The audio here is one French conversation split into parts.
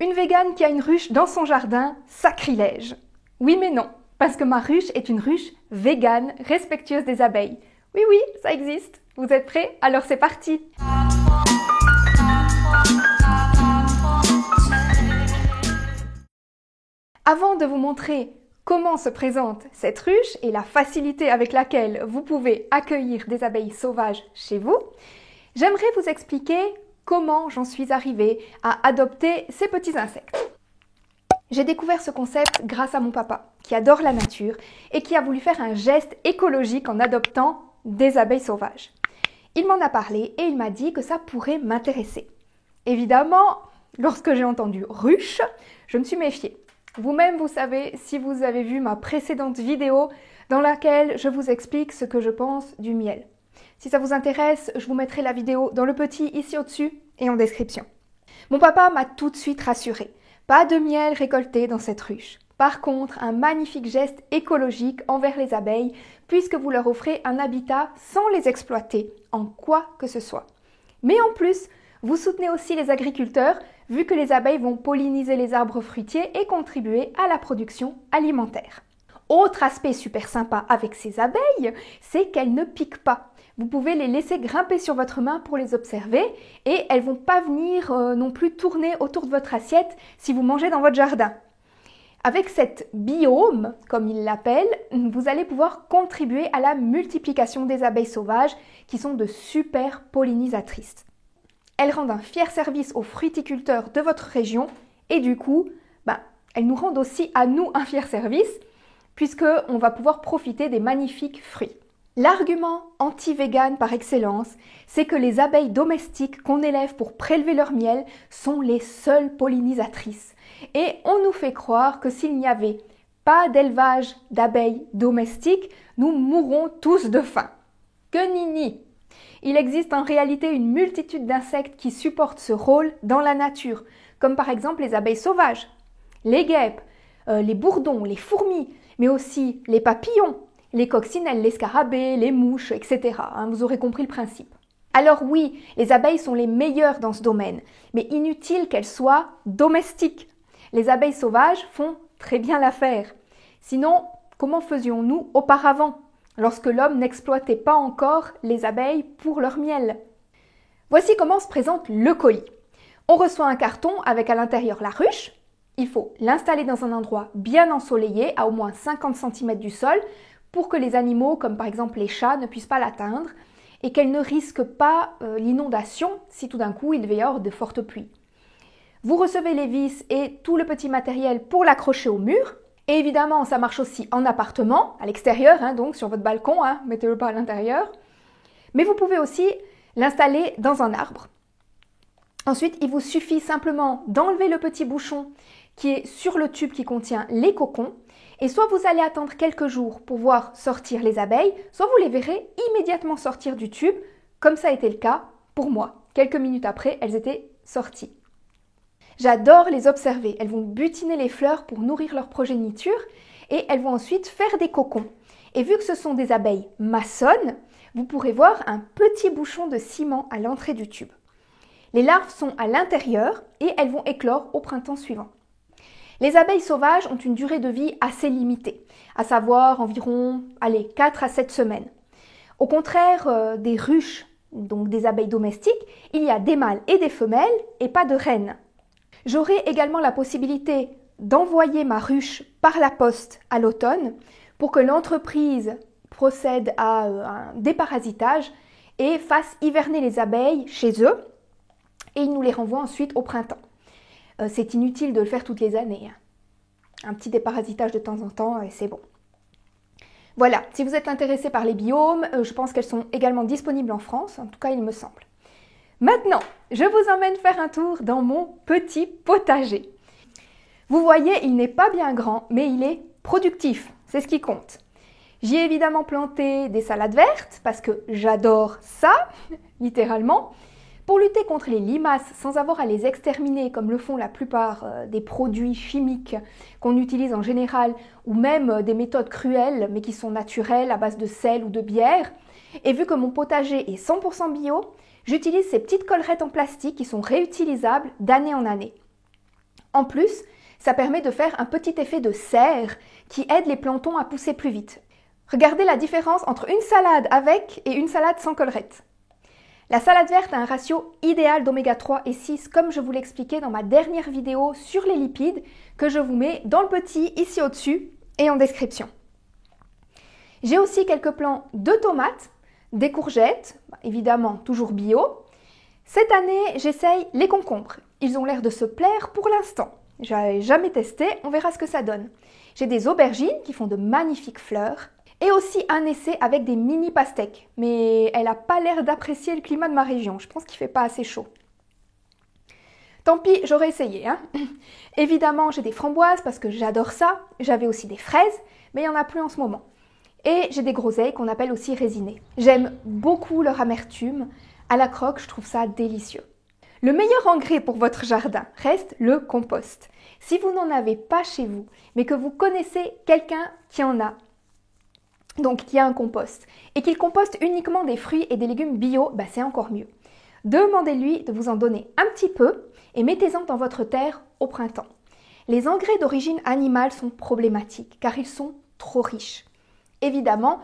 Une végane qui a une ruche dans son jardin, sacrilège. Oui mais non, parce que ma ruche est une ruche végane, respectueuse des abeilles. Oui, ça existe. Vous êtes prêts? Alors c'est parti! Avant de vous montrer comment se présente cette ruche et la facilité avec laquelle vous pouvez accueillir des abeilles sauvages chez vous, j'aimerais vous expliquer comment j'en suis arrivée à adopter ces petits insectes. J'ai découvert ce concept grâce à mon papa, qui adore la nature et qui a voulu faire un geste écologique en adoptant des abeilles sauvages. Il m'en a parlé et il m'a dit que ça pourrait m'intéresser. Évidemment, lorsque j'ai entendu ruche, je me suis méfiée. Vous-même, vous savez, si vous avez vu ma précédente vidéo dans laquelle je vous explique ce que je pense du miel. Si ça vous intéresse, je vous mettrai la vidéo dans le petit ici au-dessus et en description. Mon papa m'a tout de suite rassurée. Pas de miel récolté dans cette ruche. Par contre, un magnifique geste écologique envers les abeilles puisque vous leur offrez un habitat sans les exploiter en quoi que ce soit. Mais en plus, vous soutenez aussi les agriculteurs vu que les abeilles vont polliniser les arbres fruitiers et contribuer à la production alimentaire. Autre aspect super sympa avec ces abeilles, c'est qu'elles ne piquent pas. Vous pouvez les laisser grimper sur votre main pour les observer et elles ne vont pas venir non plus tourner autour de votre assiette si vous mangez dans votre jardin. Avec cette biome, comme ils l'appellent, vous allez pouvoir contribuer à la multiplication des abeilles sauvages qui sont de super pollinisatrices. Elles rendent un fier service aux fruiticulteurs de votre région et du coup, elles nous rendent aussi à nous un fier service puisqu'on va pouvoir profiter des magnifiques fruits. L'argument anti-vegan par excellence, c'est que les abeilles domestiques qu'on élève pour prélever leur miel sont les seules pollinisatrices. Et on nous fait croire que s'il n'y avait pas d'élevage d'abeilles domestiques, nous mourrons tous de faim. Que nini! Il existe en réalité une multitude d'insectes qui supportent ce rôle dans la nature, comme par exemple les abeilles sauvages, les guêpes, les bourdons, les fourmis, mais aussi les papillons, les coccinelles, les scarabées, les mouches, etc. Vous aurez compris le principe. Alors oui, les abeilles sont les meilleures dans ce domaine, mais inutile qu'elles soient domestiques. Les abeilles sauvages font très bien l'affaire. Sinon, comment faisions-nous auparavant, lorsque l'homme n'exploitait pas encore les abeilles pour leur miel? Voici comment se présente le colis. On reçoit un carton avec à l'intérieur la ruche. Il faut l'installer dans un endroit bien ensoleillé, à au moins 50 cm du sol, pour que les animaux, comme par exemple les chats, ne puissent pas l'atteindre et qu'elles ne risquent pas l'inondation si tout d'un coup il devait y avoir de fortes pluies. Vous recevez les vis et tout le petit matériel pour l'accrocher au mur. Et évidemment, ça marche aussi en appartement, à l'extérieur, donc sur votre balcon, mettez-le pas à l'intérieur. Mais vous pouvez aussi l'installer dans un arbre. Ensuite, il vous suffit simplement d'enlever le petit bouchon qui est sur le tube qui contient les cocons. Et soit vous allez attendre quelques jours pour voir sortir les abeilles, soit vous les verrez immédiatement sortir du tube, comme ça a été le cas pour moi. Quelques minutes après, elles étaient sorties. J'adore les observer. Elles vont butiner les fleurs pour nourrir leur progéniture et elles vont ensuite faire des cocons. Et vu que ce sont des abeilles maçonnes, vous pourrez voir un petit bouchon de ciment à l'entrée du tube. Les larves sont à l'intérieur et elles vont éclore au printemps suivant. Les abeilles sauvages ont une durée de vie assez limitée, à savoir environ 4 à 7 semaines. Au contraire des ruches, donc des abeilles domestiques, il y a des mâles et des femelles et pas de reines. J'aurai également la possibilité d'envoyer ma ruche par la poste à l'automne pour que l'entreprise procède à un déparasitage et fasse hiverner les abeilles chez eux et ils nous les renvoient ensuite au printemps. C'est inutile de le faire toutes les années. Un petit déparasitage de temps en temps et c'est bon. Voilà, si vous êtes intéressé par les biomes, je pense qu'elles sont également disponibles en France, en tout cas il me semble. Maintenant, je vous emmène faire un tour dans mon petit potager. Vous voyez, il n'est pas bien grand, mais il est productif, c'est ce qui compte. J'y ai évidemment planté des salades vertes, parce que j'adore ça, littéralement. Pour lutter contre les limaces sans avoir à les exterminer comme le font la plupart des produits chimiques qu'on utilise en général ou même des méthodes cruelles mais qui sont naturelles à base de sel ou de bière, et vu que mon potager est 100% bio, j'utilise ces petites collerettes en plastique qui sont réutilisables d'année en année. En plus, ça permet de faire un petit effet de serre qui aide les plantains à pousser plus vite. Regardez la différence entre une salade avec et une salade sans collerette. La salade verte a un ratio idéal d'oméga 3 et 6 comme je vous l'expliquais dans ma dernière vidéo sur les lipides que je vous mets dans le petit ici au-dessus et en description. J'ai aussi quelques plants de tomates, des courgettes, évidemment toujours bio. Cette année, j'essaye les concombres. Ils ont l'air de se plaire pour l'instant. Je n'avais jamais testé, on verra ce que ça donne. J'ai des aubergines qui font de magnifiques fleurs. Et aussi un essai avec des mini pastèques. Mais elle n'a pas l'air d'apprécier le climat de ma région. Je pense qu'il ne fait pas assez chaud. Tant pis, j'aurais essayé. Évidemment, j'ai des framboises parce que j'adore ça. J'avais aussi des fraises, mais il n'y en a plus en ce moment. Et j'ai des groseilles qu'on appelle aussi résinées. J'aime beaucoup leur amertume. À la croque, je trouve ça délicieux. Le meilleur engrais pour votre jardin reste le compost. Si vous n'en avez pas chez vous, mais que vous connaissez quelqu'un qui en a, donc qui a un compost, et qu'il composte uniquement des fruits et des légumes bio, c'est encore mieux. Demandez-lui de vous en donner un petit peu et mettez-en dans votre terre au printemps. Les engrais d'origine animale sont problématiques car ils sont trop riches. Évidemment,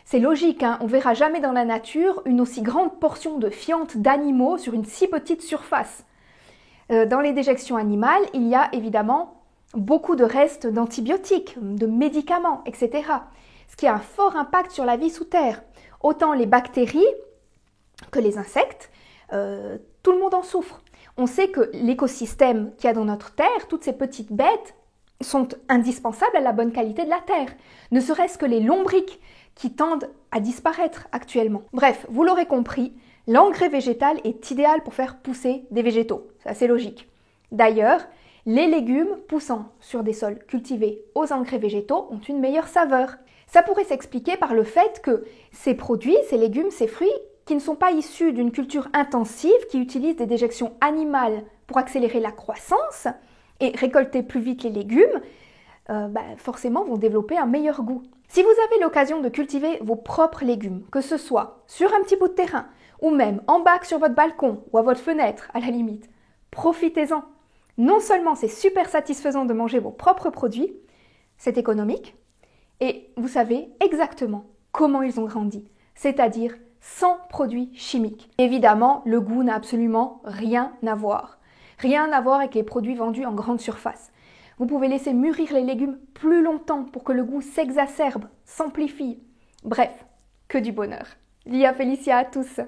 c'est logique, on ne verra jamais dans la nature une aussi grande portion de fientes d'animaux sur une si petite surface. Dans les déjections animales, il y a évidemment beaucoup de restes d'antibiotiques, de médicaments, etc. Ce qui a un fort impact sur la vie sous terre. Autant les bactéries que les insectes, tout le monde en souffre. On sait que l'écosystème qu'il y a dans notre terre, toutes ces petites bêtes, sont indispensables à la bonne qualité de la terre. Ne serait-ce que les lombrics qui tendent à disparaître actuellement. Bref, vous l'aurez compris, l'engrais végétal est idéal pour faire pousser des végétaux. C'est assez logique. D'ailleurs, les légumes poussant sur des sols cultivés aux engrais végétaux ont une meilleure saveur. Ça pourrait s'expliquer par le fait que ces produits, ces légumes, ces fruits, qui ne sont pas issus d'une culture intensive, qui utilisent des déjections animales pour accélérer la croissance et récolter plus vite les légumes, forcément vont développer un meilleur goût. Si vous avez l'occasion de cultiver vos propres légumes, que ce soit sur un petit bout de terrain, ou même en bac sur votre balcon ou à votre fenêtre, à la limite, profitez-en. Non seulement c'est super satisfaisant de manger vos propres produits, c'est économique, et vous savez exactement comment ils ont grandi, c'est-à-dire sans produits chimiques. Évidemment, le goût n'a absolument rien à voir. Rien à voir avec les produits vendus en grande surface. Vous pouvez laisser mûrir les légumes plus longtemps pour que le goût s'exacerbe, s'amplifie. Bref, que du bonheur. Via Felicia à tous!